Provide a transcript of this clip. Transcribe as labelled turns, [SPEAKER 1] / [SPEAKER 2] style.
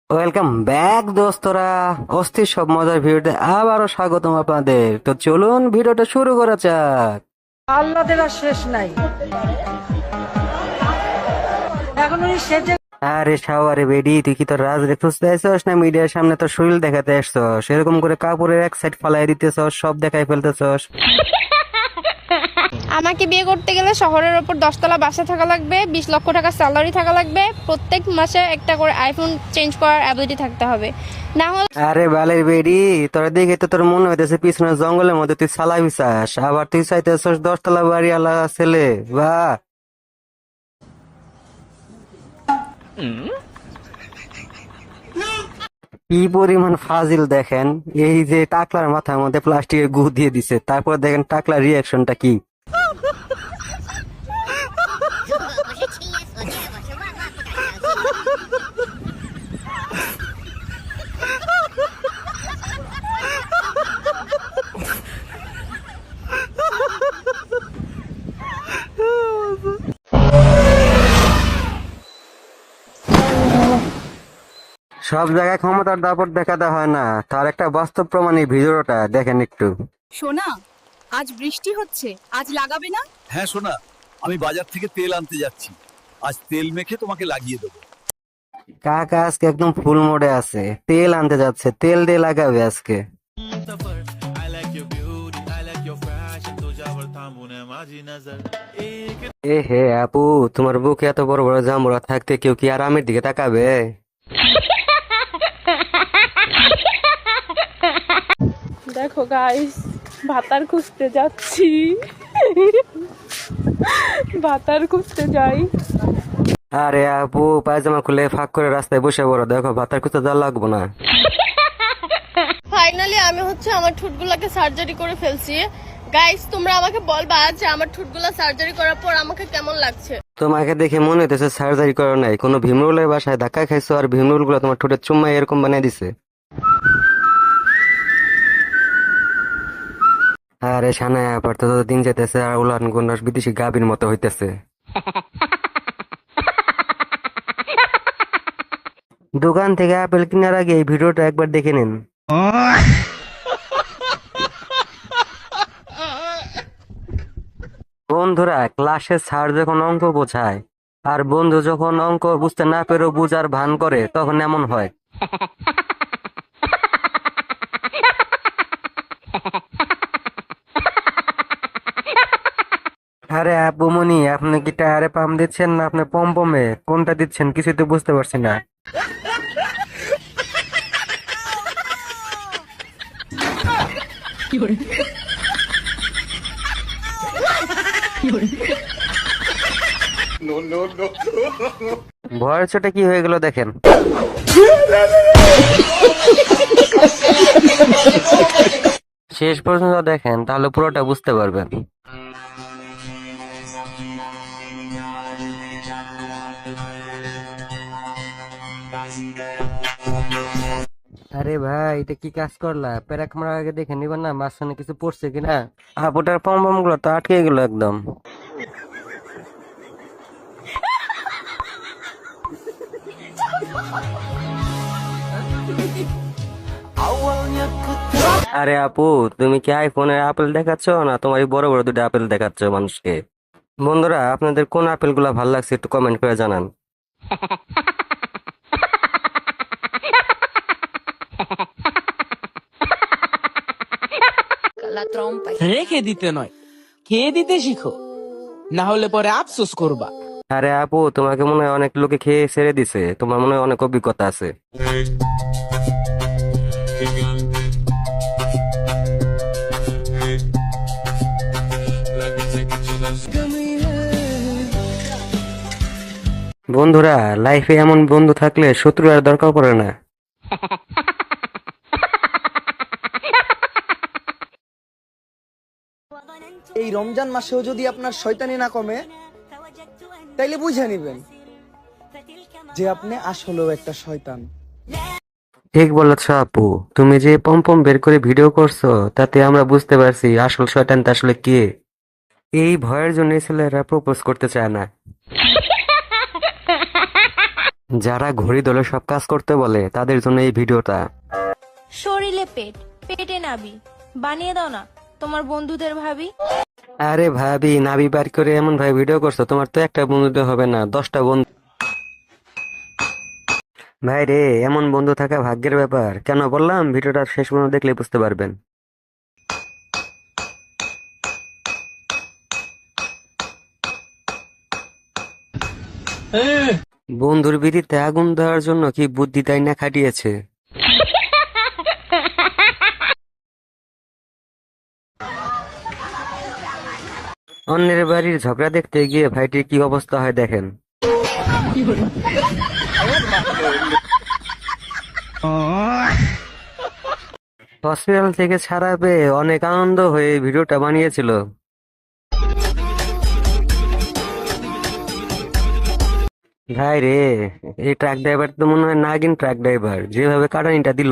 [SPEAKER 1] Welcome back দোস্তরা। অস্থির সব মজার ভিডিওতে আবারও স্বাগতম আপনাদের। তো চলুন ভিডিওটা শুরু করা যাক।
[SPEAKER 2] আল্লাদের আর শেষ নাই। এখন উনি সেজে
[SPEAKER 1] আরে শাওয়ারে বেডি, তুই কি তোর রাজ খুঁজতে আসছস না মিডিয়ার সামনে তোর শরীর দেখাতে আসছস? সেরকম করে কাপড়ের এক সাইড ফালাই দিতেছস, সব দেখাই ফেলতেছস।
[SPEAKER 3] আমাকে বিয়ে করতে গেলে শহরের ওপর 10 তলা বাসা থাকা লাগবে, 20 লক্ষ টাকা স্যালারি থাকা লাগবে, প্রত্যেক মাসে একটা করে আইফোন চেঞ্জ করার অ্যাবিলিটি থাকতে হবে, না হলে
[SPEAKER 1] আরে বালের বেডি, তোরা দেখে তো তোর মনে হইতেছে পিছনের জঙ্গলের মধ্যে তুই সালাই বিছাস, আবার তুই চাইতেছস 10 তলা বাড়ি আলা ছেলে। বাহ, কি পরিমাণ ফাজিল দেখেন। এই যে টাকলার মাথার মধ্যে প্লাস্টিকের গু দিয়ে দিছে, তারপর দেখেন টাকলার রিয়াকশনটা কি। সব জায়গায় ক্ষমতার দাপট দেখাতে হয় না, তার একটা বাস্তব প্রমাণ এই ভিডিওটা দেখেন একটু।
[SPEAKER 4] সোনা, আজ বৃষ্টি হচ্ছে, আজ লাগাবে না?
[SPEAKER 5] হ্যাঁ সোনা, আমি বাজার থেকে তেল আনতে যাচ্ছি। আজ তেল মেখে তোমাকে লাগিয়ে দেবো।
[SPEAKER 1] কাকা আজকে একদম ফুল মোডে আছে, তেল আনতে যাচ্ছে, তেল দিয়ে লাগাবে আজকে। এ হে আপু, তোমার বুকে এত বড় বড় জামুরা থাকতে কেউ কি আরামের দিকে তাকাবে?
[SPEAKER 6] দেখো গাইস, ভাতার খুঁজতে যাচ্ছি। ভাতার খুঁজতে যাই।
[SPEAKER 1] আরে আপু, পায়জামা খুলে ফাঁক করে রাস্তায় বসে পড়ো, দেখো ভাতার কিছু যা লাগবো না।
[SPEAKER 3] ফাইনালি আমি আমার ঠোঁটগুলোকে সার্জারি করে ফেলছি। গাইস, তোমরা আমাকে বলবা যে আমার ঠোঁটগুলো সার্জারি করার পর আমাকে কেমন লাগছে।
[SPEAKER 1] তোমাকে দেখে মনে হইতেছে সার্জারি করো নাই, কোনো ভীমরুলের বাসায় ধাক্কা খাইছো আর ভীমরুল গুলো তোমার ঠোঁটের চুম্মাই এরকম বানিয়ে দিছে। আরে সানায় আবার তো দিন যেতেছে আর উলান গুন্ডাস বিদেশি গাভীর মতো হইতেছে। দোকান থেকে আপেল কেনার আগে এই ভিডিওটা একবার দেখে নিন। বন্ধুরা, ক্লাসে স্যার যখন অঙ্ক বোঝায় আর বন্ধু যখন অঙ্ক বুঝতে না পেরেও বুঝার ভান করে, তখন এমন হয়। আরে আপুমনি, আপনি কি টায়ারে পাম্প দিচ্ছেন না আপনি পম্পমে? কোনটা দিচ্ছেন কিছুই তো বুঝতে পারছি না। ভয়ের চোটে কি হয়ে গেল দেখেন। শেষ পর্যন্ত দেখেন, তাহলে পুরোটা বুঝতে পারবেন। আরে ভাই, এটা কি কাজ করলা? প্যারাক মারার আগে দেখে নিবা না মাঝখানে কিছু পড়ছে কিনা? আপুটার পম পম গুলো তো আটকে গেল একদম। আরে আপু, তুমি কি আইফোনের আপেল দেখাচ্ছ না তোমার এই বড় বড় দুটো আপেল দেখাচ্ছ মানুষকে? বন্ধুরা, আপনাদের কোন আপেল গুলা ভালো লাগছে একটু কমেন্ট করে জানান।
[SPEAKER 7] রেখে দিতে নয়, খেয়ে দিতে শিখো, না হলে পরে আফসোস করবা।
[SPEAKER 1] আরে আপু, তোমাকে মনে হয় অনেক লোকে খেয়ে ছেড়ে দিছে, তোমার মনে হয় অনেক অভিজ্ঞতা আছে। বন্ধুরা, লাইফে এমন বন্ধু থাকলে শত্রু আর দরকার পড়ে না।
[SPEAKER 8] এই রমজান মাসেও যদি আপনার শয়তানি না কমে, তাইলে বুঝে নিবেন যে আপনি আসলেও একটা শয়তান।
[SPEAKER 1] ঠিক বলেছ আপু, তুমি যে পম্পম বের করে ভিডিও করছো তাতে আমরা বুঝতে পারছি আসল শয়তানটা আসলে কে। এই ভয়ের জন্য ছেলেরা প্রপোজ করতে চায় না। যারা ঘড়ি ধরে সব কাজ করতে বলে তাদের জন্য এই ভিডিওটা।
[SPEAKER 9] শরীরে পেট, পেটে নাবি, বানিয়ে দাও না তোমার বন্ধুদের ভাবি।
[SPEAKER 1] আরে ভাবি, নাবি বার করে এমন ভাবে ভিডিও করছো, তোমার তো একটা বন্ধু হবে না, 10টা বন্ধু। ভাই রে, এমন বন্ধু থাকা ভাগ্যের ব্যাপার। কেন বললাম, ভিডিওটা শেষ পর্যন্ত দেখলে বুঝতে পারবেন। বন্ধুর বিড়িতে আগুন দেওয়ার জন্য কি বুদ্ধি তাই না খাটিয়েছে। অন্যের বাড়ির ঝগড়া দেখতে গিয়ে ভাইটির কি অবস্থা হয় দেখেন। হসপিটাল থেকে ছাড়া পেয়ে অনেক আনন্দ হয়ে ভিডিওটা বানিয়েছিল। ভাই রে, এই ট্রাক ড্রাইভার তো মনে হয় নাগিন ট্রাক ড্রাইভার, যেভাবে কাটানিটা দিল।